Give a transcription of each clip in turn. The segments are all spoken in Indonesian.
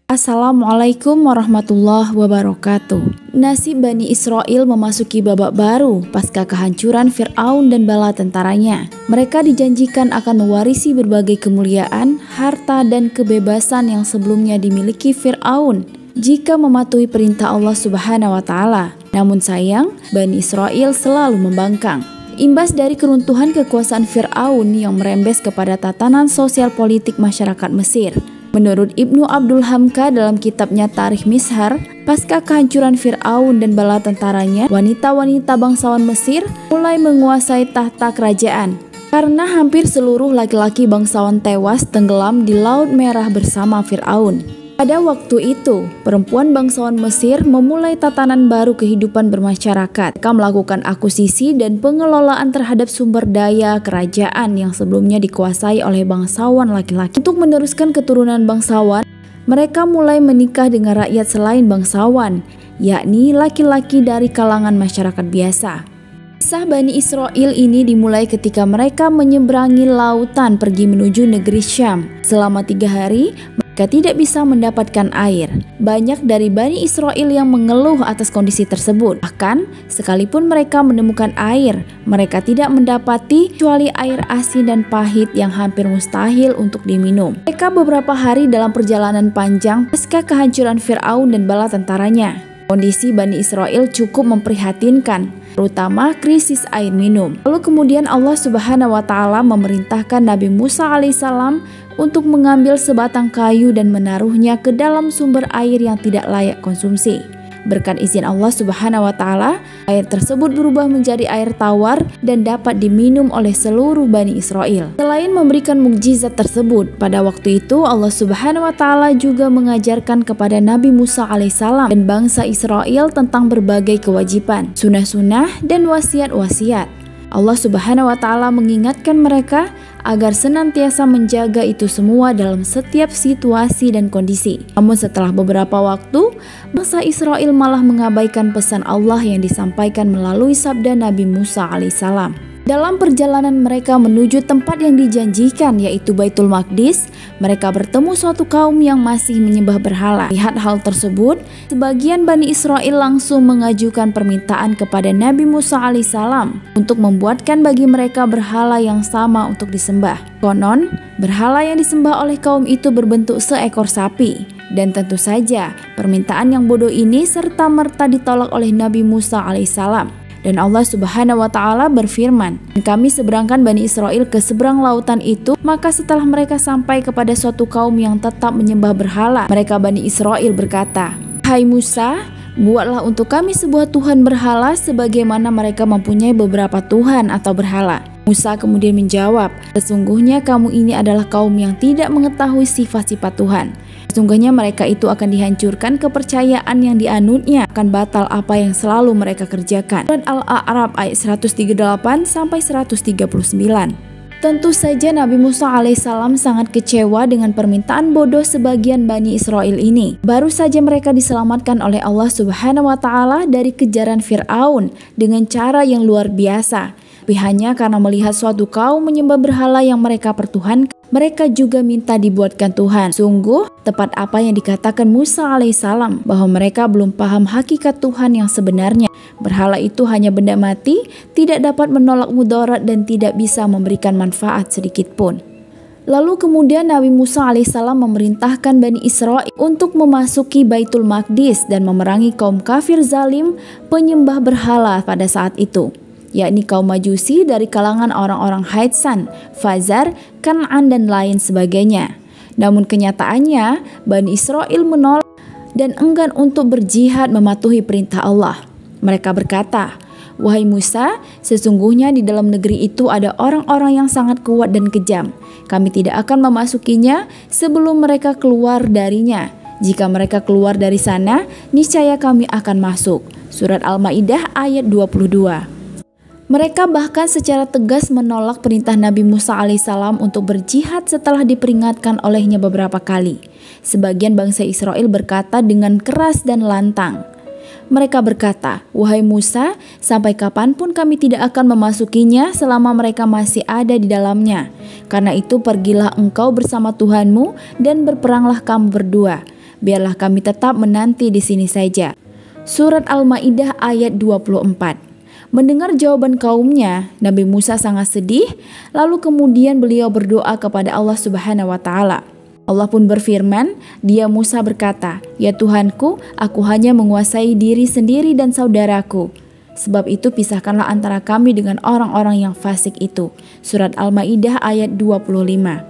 Assalamualaikum warahmatullahi wabarakatuh. Nasib Bani Israel memasuki babak baru pasca kehancuran Fir'aun dan bala tentaranya. Mereka dijanjikan akan mewarisi berbagai kemuliaan, harta, dan kebebasan yang sebelumnya dimiliki Fir'aun jika mematuhi perintah Allah Subhanahu wa Ta'ala. Namun sayang, Bani Israel selalu membangkang. Imbas dari keruntuhan kekuasaan Fir'aun yang merembes kepada tatanan sosial politik masyarakat Mesir. Menurut Ibnu Abdul Hamka dalam kitabnya Tarikh Mishar, pasca kehancuran Fir'aun dan bala tentaranya, wanita-wanita bangsawan Mesir mulai menguasai tahta kerajaan. Karena hampir seluruh laki-laki bangsawan tewas tenggelam di Laut Merah bersama Fir'aun. Pada waktu itu, perempuan bangsawan Mesir memulai tatanan baru kehidupan bermasyarakat. Mereka melakukan akuisisi dan pengelolaan terhadap sumber daya kerajaan yang sebelumnya dikuasai oleh bangsawan laki-laki. Untuk meneruskan keturunan bangsawan, mereka mulai menikah dengan rakyat selain bangsawan, yakni laki-laki dari kalangan masyarakat biasa. Kisah Bani Israel ini dimulai ketika mereka menyeberangi lautan pergi menuju negeri Syam. Selama 3 hari, mereka tidak bisa mendapatkan air. Banyak dari Bani Israel yang mengeluh atas kondisi tersebut. Bahkan, sekalipun mereka menemukan air, mereka tidak mendapati kecuali air asin dan pahit yang hampir mustahil untuk diminum. Mereka beberapa hari dalam perjalanan panjang pasca kehancuran Fir'aun dan bala tentaranya. Kondisi Bani Israel cukup memprihatinkan, terutama krisis air minum. Lalu kemudian Allah Subhanahu wa Ta'ala memerintahkan Nabi Musa alaihissalam untuk mengambil sebatang kayu dan menaruhnya ke dalam sumber air yang tidak layak konsumsi. Berkat izin Allah Subhanahu wa Ta'ala, air tersebut berubah menjadi air tawar dan dapat diminum oleh seluruh Bani Israel. Selain memberikan mukjizat tersebut, pada waktu itu Allah Subhanahu wa Ta'ala juga mengajarkan kepada Nabi Musa alaihissalam dan bangsa Israel tentang berbagai kewajiban, sunnah-sunnah, dan wasiat-wasiat. Allah Subhanahu wa Ta'ala mengingatkan mereka agar senantiasa menjaga itu semua dalam setiap situasi dan kondisi. Namun setelah beberapa waktu, bangsa Israel malah mengabaikan pesan Allah yang disampaikan melalui sabda Nabi Musa alaihissalam. Dalam perjalanan mereka menuju tempat yang dijanjikan, yaitu Baitul Maqdis, mereka bertemu suatu kaum yang masih menyembah berhala. Lihat hal tersebut, sebagian Bani Israel langsung mengajukan permintaan kepada Nabi Musa alaihissalam untuk membuatkan bagi mereka berhala yang sama untuk disembah. Konon, berhala yang disembah oleh kaum itu berbentuk seekor sapi. Dan tentu saja, permintaan yang bodoh ini serta-merta ditolak oleh Nabi Musa alaihissalam. Dan Allah Subhanahu wa Ta'ala berfirman, "Kami seberangkan Bani Israel ke seberang lautan itu, maka setelah mereka sampai kepada suatu kaum yang tetap menyembah berhala, mereka Bani Israel berkata, 'Hai Musa, buatlah untuk kami sebuah Tuhan berhala sebagaimana mereka mempunyai beberapa Tuhan atau berhala.' Musa kemudian menjawab, 'Sesungguhnya kamu ini adalah kaum yang tidak mengetahui sifat-sifat Tuhan. Sesungguhnya mereka itu akan dihancurkan kepercayaan yang dianutnya, akan batal apa yang selalu mereka kerjakan.'" Surat Al-A'raf ayat 138 sampai 139. Tentu saja Nabi Musa alaihissalam sangat kecewa dengan permintaan bodoh sebagian Bani Israel ini. Baru saja mereka diselamatkan oleh Allah Subhanahu wa Ta'ala dari kejaran Fir'aun dengan cara yang luar biasa. Tapi hanya karena melihat suatu kaum menyembah berhala yang mereka pertuhankan, mereka juga minta dibuatkan Tuhan. Sungguh tepat apa yang dikatakan Musa alaihissalam, bahwa mereka belum paham hakikat Tuhan yang sebenarnya. Berhala itu hanya benda mati, tidak dapat menolak mudarat dan tidak bisa memberikan manfaat sedikit pun. Lalu kemudian Nabi Musa alaihissalam memerintahkan Bani Israel untuk memasuki Baitul Maqdis dan memerangi kaum kafir zalim penyembah berhala pada saat itu, yakni kaum Majusi dari kalangan orang-orang Haitsan, Fazar, Kan'an, dan lain sebagainya. Namun kenyataannya, Bani Israel menolak dan enggan untuk berjihad mematuhi perintah Allah. Mereka berkata, "Wahai Musa, sesungguhnya di dalam negeri itu ada orang-orang yang sangat kuat dan kejam. Kami tidak akan memasukinya sebelum mereka keluar darinya. Jika mereka keluar dari sana, niscaya kami akan masuk." Surat Al-Maidah ayat 22. Mereka bahkan secara tegas menolak perintah Nabi Musa alaihissalam untuk berjihad setelah diperingatkan olehnya beberapa kali. Sebagian bangsa Israel berkata dengan keras dan lantang, Mereka berkata, "Wahai Musa, sampai kapanpun kami tidak akan memasukinya selama mereka masih ada di dalamnya. Karena itu pergilah engkau bersama Tuhanmu dan berperanglah kamu berdua. Biarlah kami tetap menanti di sini saja." Surat Al-Maidah ayat 24. Mendengar jawaban kaumnya, Nabi Musa sangat sedih, lalu kemudian beliau berdoa kepada Allah Subhanahu wa taala. Allah pun berfirman, dia Musa berkata, "Ya Tuhanku, aku hanya menguasai diri sendiri dan saudaraku. Sebab itu pisahkanlah antara kami dengan orang-orang yang fasik itu." Surat Al-Maidah ayat 25.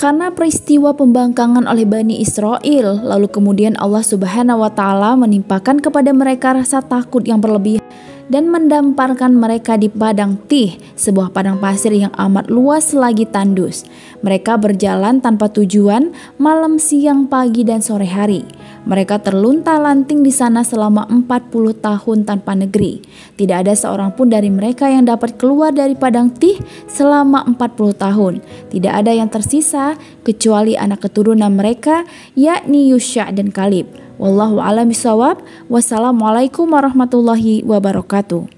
Karena peristiwa pembangkangan oleh Bani Israel, lalu kemudian Allah Subhanahu wa taala menimpakan kepada mereka rasa takut yang berlebih dan mendamparkan mereka di padang Tih, sebuah padang pasir yang amat luas lagi tandus. Mereka berjalan tanpa tujuan malam, siang, pagi, dan sore hari. Mereka terlunta-lanting di sana selama 40 tahun tanpa negeri. Tidak ada seorang pun dari mereka yang dapat keluar dari padang Tih selama 40 tahun. Tidak ada yang tersisa kecuali anak keturunan mereka, yakni Yusha dan Kalib. Wallahu a'lam bishawab. Wassalamualaikum warahmatullahi wabarakatuh.